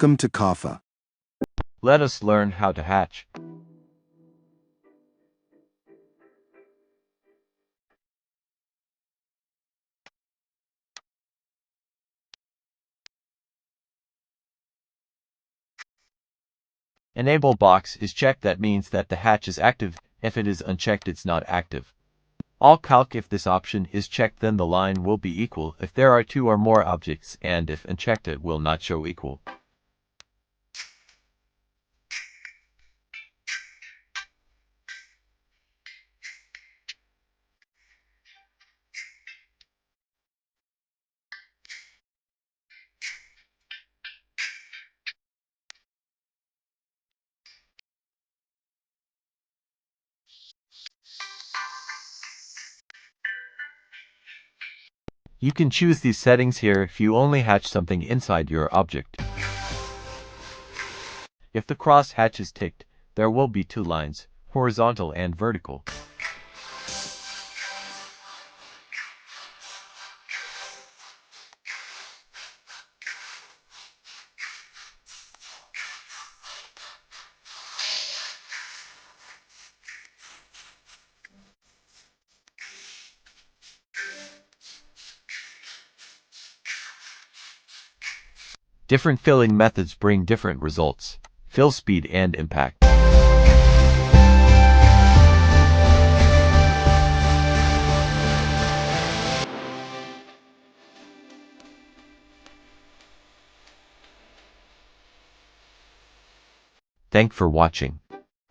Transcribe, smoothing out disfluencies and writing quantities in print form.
Welcome to KAFA. Let us learn how to hatch. Enable box is checked. That means that the hatch is active. If it is unchecked, it's not active. All calc, if this option is checked, then the line will be equal if there are two or more objects, and if unchecked, it will not show equal. You can choose these settings here if you only hatch something inside your object. If the cross hatch is ticked, there will be two lines, horizontal and vertical. Different filling methods bring different results. Fill speed and impact. Thanks for watching.